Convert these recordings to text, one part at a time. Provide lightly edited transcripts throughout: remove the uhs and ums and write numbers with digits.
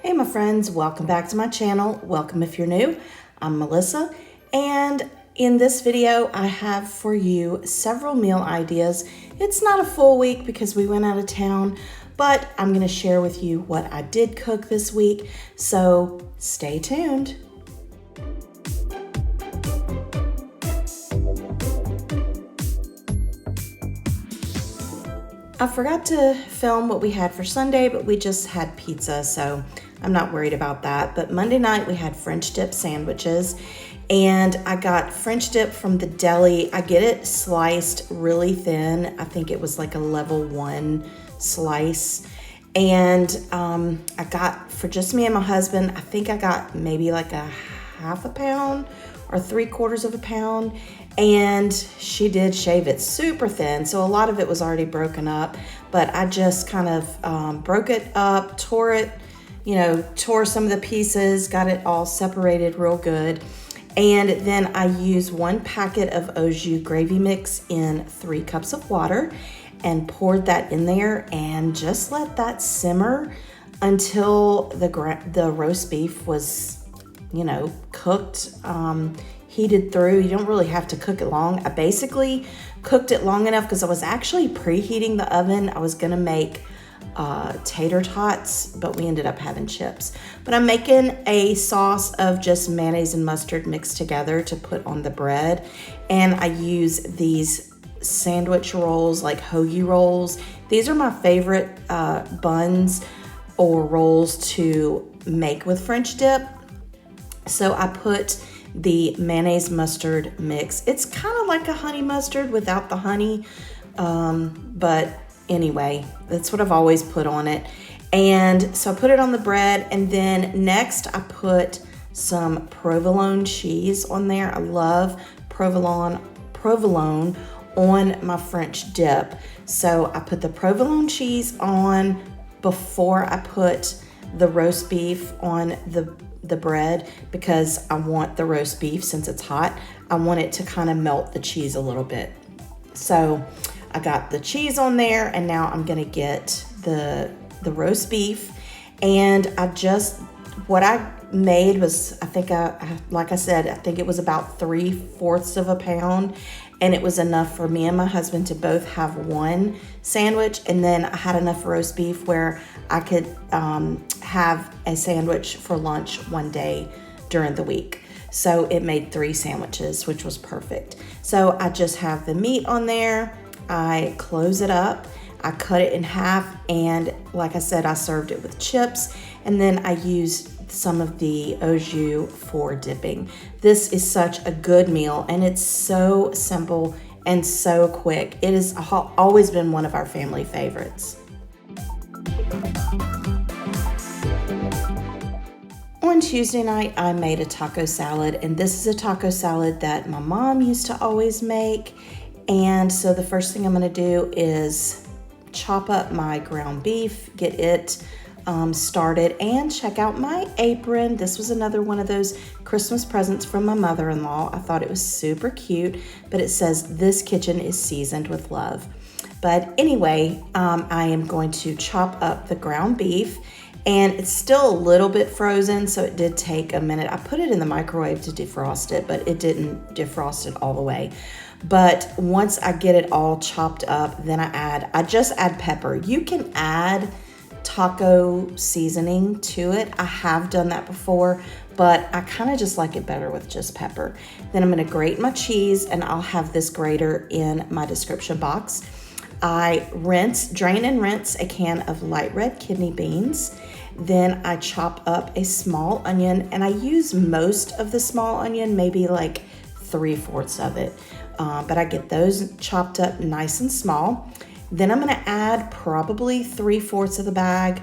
Hey my friends, welcome back to my channel. Welcome if you're new. I'm Melissa, and in this video I have for you several meal ideas. It's not a full week because we went out of town, but I'm going to share with you what I did cook this week, so stay tuned. I forgot to film what we had for Sunday, but we just had pizza, so I'm not worried about that. But Monday night we had French dip sandwiches, and I got French dip from the deli. I get it sliced really thin. I think it was like a level 1 slice. And I got, for just me and my husband, I think I got maybe like a half a pound or 3/4 of a pound. And she did shave it super thin, so a lot of it was already broken up, but I just kind of broke it up, tore some of the pieces, got it all separated real good. And then I used 1 packet of au jus gravy mix in 3 cups of water and poured that in there and just let that simmer until the roast beef was, cooked, heated through. You don't really have to cook it long. I basically cooked it long enough because I was actually preheating the oven. I was gonna make tater tots, but we ended up having chips. But I'm making a sauce of just mayonnaise and mustard mixed together to put on the bread. And I use these sandwich rolls, like hoagie rolls. These are my favorite buns or rolls to make with French dip. So I put the mayonnaise mustard mix. It's kind of like a honey mustard without the honey, but anyway, that's what I've always put on it. And so I put it on the bread, and then next I put some provolone cheese on there. I love provolone on my French dip. So I put the provolone cheese on before I put the roast beef on the bread, because I want the roast beef, since it's hot, I want it to kind of melt the cheese a little bit. So I got the cheese on there, and now I'm gonna get the roast beef. And what I made was, like I said, I think it was about 3/4 of a pound, and it was enough for me and my husband to both have 1 sandwich. And then I had enough roast beef where I could have a sandwich for lunch one day during the week. So it made 3 sandwiches, which was perfect. So I just have the meat on there. I close it up. I cut it in half, and like I said, I served it with chips, and then I used some of the au jus for dipping. This is such a good meal, and it's so simple and so quick. It has always been one of our family favorites. On Tuesday night, I made a taco salad, and this is a taco salad that my mom used to always make. And so the first thing I'm gonna do is chop up my ground beef, get it started, and check out my apron. This was another one of those Christmas presents from my mother-in-law. I thought it was super cute, but it says, "This kitchen is seasoned with love." But anyway, I am going to chop up the ground beef, and it's still a little bit frozen, so it did take a minute. I put it in the microwave to defrost it, but it didn't defrost it all the way. But once I get it all chopped up, then I just add pepper. You can add taco seasoning to it. I have done that before, but I kind of just like it better with just pepper. Then I'm gonna grate my cheese, and I'll have this grater in my description box. I drain and rinse a can of light red kidney beans. Then I chop up a small onion, and I use most of the small onion, maybe like 3/4 of it. But I get those chopped up nice and small. Then I'm gonna add probably 3/4 of the bag,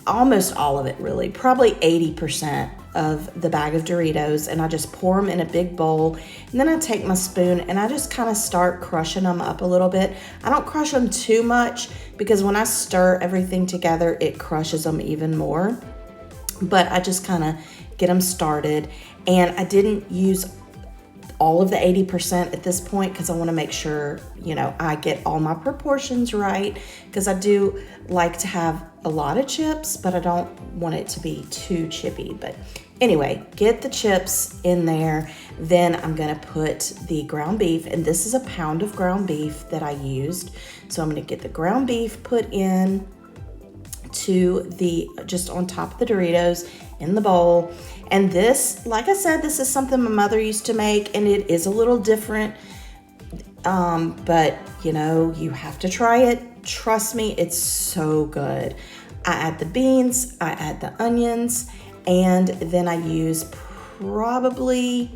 almost all of it really, probably 80% of the bag of Doritos, and I just pour them in a big bowl. And then I take my spoon and I just kind of start crushing them up a little bit. I don't crush them too much, because when I stir everything together, it crushes them even more. But I just kind of get them started, and I didn't use all of the 80% at this point because I want to make sure, I get all my proportions right, because I do like to have a lot of chips, but I don't want it to be too chippy. But anyway, get the chips in there. Then I'm gonna put the ground beef, and this is a pound of ground beef that I used. So I'm gonna get the ground beef put in to just on top of the Doritos in the bowl. And this, like I said, this is something my mother used to make, and it is a little different. But you know, you have to try it. Trust me, it's so good. I add the beans, I add the onions, and then I use probably,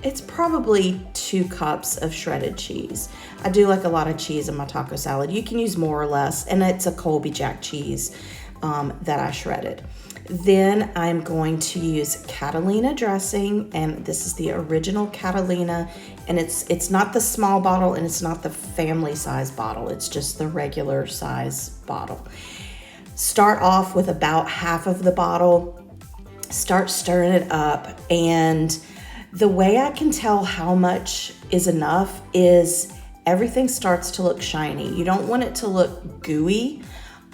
it's probably 2 cups of shredded cheese. I do like a lot of cheese in my taco salad. You can use more or less, and it's a Colby Jack cheese that I shredded. Then I'm going to use Catalina dressing, and this is the original Catalina, and it's not the small bottle and it's not the family size bottle. It's just the regular size bottle. Start off with about half of the bottle, start stirring it up, and the way I can tell how much is enough is everything starts to look shiny. You don't want it to look gooey,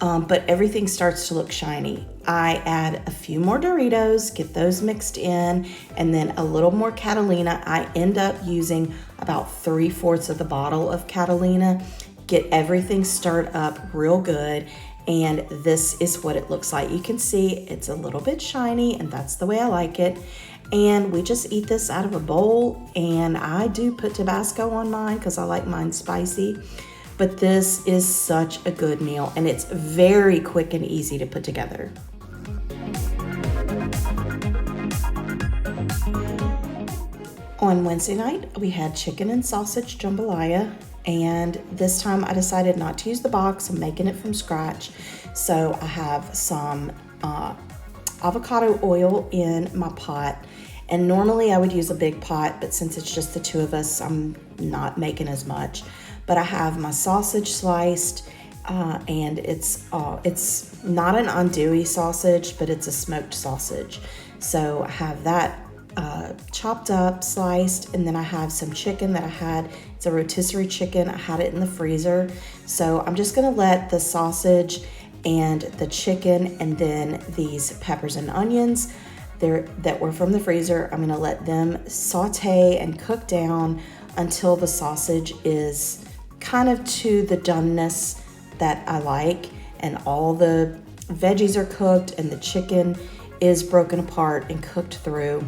but everything starts to look shiny. I add a few more Doritos, get those mixed in, and then a little more Catalina. I end up using about 3/4 of the bottle of Catalina. Get everything stirred up real good, and this is what it looks like. You can see it's a little bit shiny, and that's the way I like it. And we just eat this out of a bowl, and I do put Tabasco on mine because I like mine spicy. But this is such a good meal, and it's very quick and easy to put together. On Wednesday night, we had chicken and sausage jambalaya, and this time I decided not to use the box. I'm making it from scratch. So I have some avocado oil in my pot, and normally I would use a big pot, but since it's just the 2 of us, I'm not making as much. But I have my sausage sliced, and it's not an andouille sausage, but it's a smoked sausage. So I have that chopped up, sliced, and then I have some chicken that I had. It's a rotisserie chicken. I had it in the freezer. So I'm just gonna let the sausage and the chicken and then these peppers and onions that were from the freezer, I'm gonna let them saute and cook down until the sausage is kind of to the doneness that I like, and all the veggies are cooked and the chicken is broken apart and cooked through.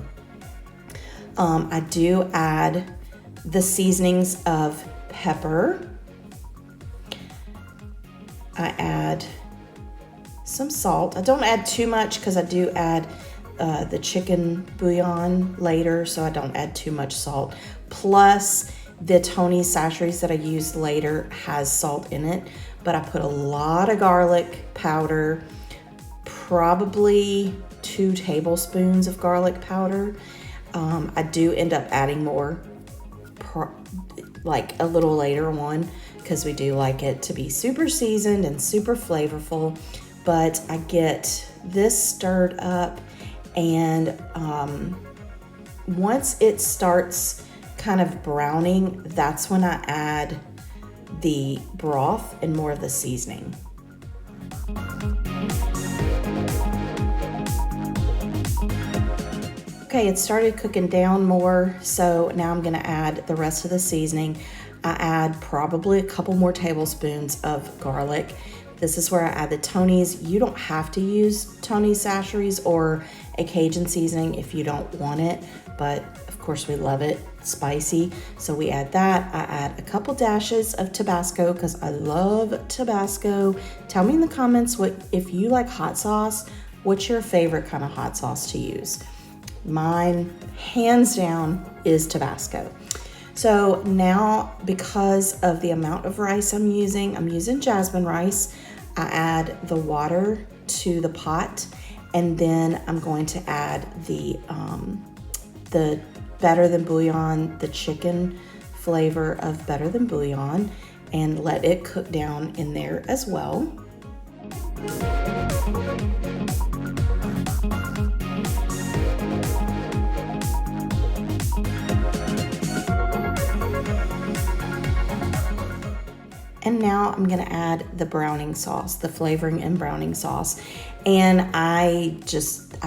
I do add the seasonings of pepper. I add some salt. I don't add too much because I do add the chicken bouillon later, so I don't add too much salt. Plus, the Tony's Chachere's that I used later has salt in it, but I put a lot of garlic powder, probably 2 tablespoons of garlic powder. I do end up adding more, like a little later on, because we do like it to be super seasoned and super flavorful. But I get this stirred up, and once it starts kind of browning, that's when I add the broth and more of the seasoning. Okay, it started cooking down more, so now I'm gonna add the rest of the seasoning. I add probably a couple more tablespoons of garlic. This is where I add the Tony's. You don't have to use Tony's Chachere's or a Cajun seasoning if you don't want it, but of course we love it spicy, so we add that. I add a couple dashes of Tabasco because I love Tabasco. Tell me in the comments if you like hot sauce, what's your favorite kind of hot sauce to use? Mine, hands down, is Tabasco. So now, because of the amount of rice I'm using jasmine rice. I add the water to the pot, and then I'm going to add the Better Than Bouillon, the chicken flavor of Better Than Bouillon, and let it cook down in there as well. And now I'm gonna add the browning sauce, the flavoring and browning sauce. And I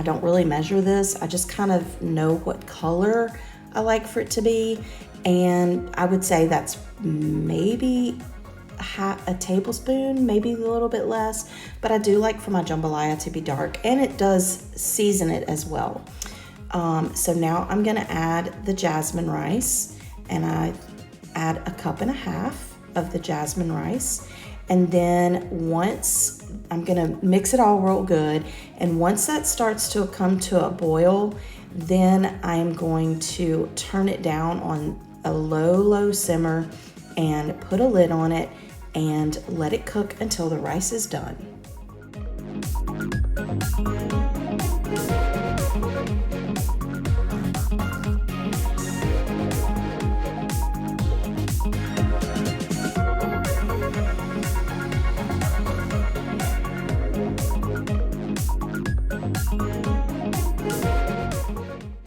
don't really measure this. I just kind of know what color I like for it to be. And I would say that's maybe a tablespoon, maybe a little bit less, but I do like for my jambalaya to be dark, and it does season it as well. So now I'm gonna add the jasmine rice, and I add 1.5 cups of the jasmine rice. And then once I'm gonna mix it all real good, and once that starts to come to a boil, then I'm going to turn it down on a low simmer and put a lid on it and let it cook until the rice is done.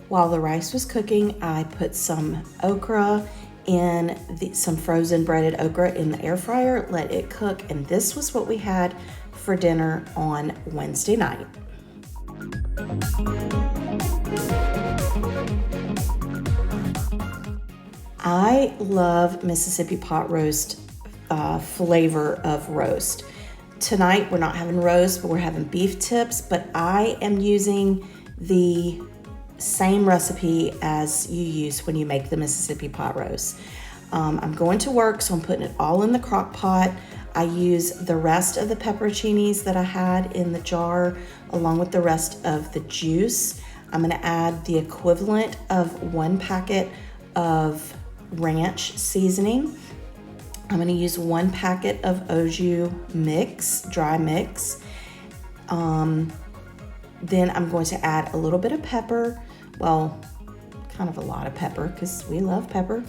While the rice was cooking, I put some okra in some frozen breaded okra in the air fryer, let it cook, and this was what we had for dinner on Wednesday night. I love Mississippi pot roast flavor of roast. Tonight we're not having roast, but we're having beef tips, but I am using the same recipe as you use when you make the Mississippi pot roast. I'm going to work, so I'm putting it all in the crock pot. I use the rest of the pepperoncinis that I had in the jar along with the rest of the juice. I'm gonna add the equivalent of 1 packet of ranch seasoning. I'm gonna use 1 packet of au jus mix, dry mix. Then I'm going to add a little bit of pepper, well, kind of a lot of pepper because we love pepper,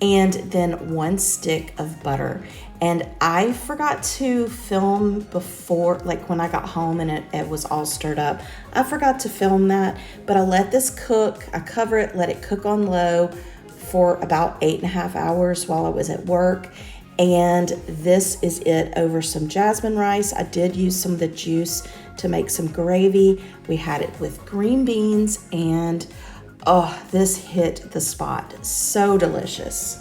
and then 1 stick of butter. And I forgot to film before, like when I got home and it was all stirred up. I forgot to film that, but I let this cook. I cover it, let it cook on low for about 8.5 hours while I was at work. And this is it over some jasmine rice. I did use some of the juice to make some gravy. We had it with green beans, and oh, this hit the spot. So delicious.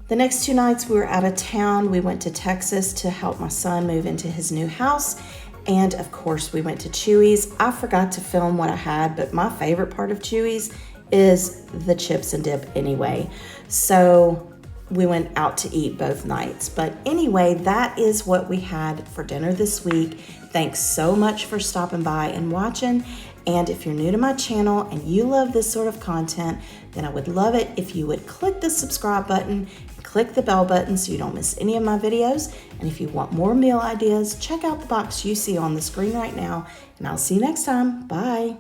The next 2 nights we were out of town. We went to Texas to help my son move into his new house. And of course we went to Chuy's. I forgot to film what I had, but my favorite part of Chuy's is the chips and dip anyway. So we went out to eat both nights. But anyway, that is what we had for dinner this week. Thanks so much for stopping by and watching. And if you're new to my channel and you love this sort of content, then I would love it if you would click the subscribe button, click the bell button so you don't miss any of my videos. And if you want more meal ideas, check out the box you see on the screen right now. And I'll see you next time. Bye.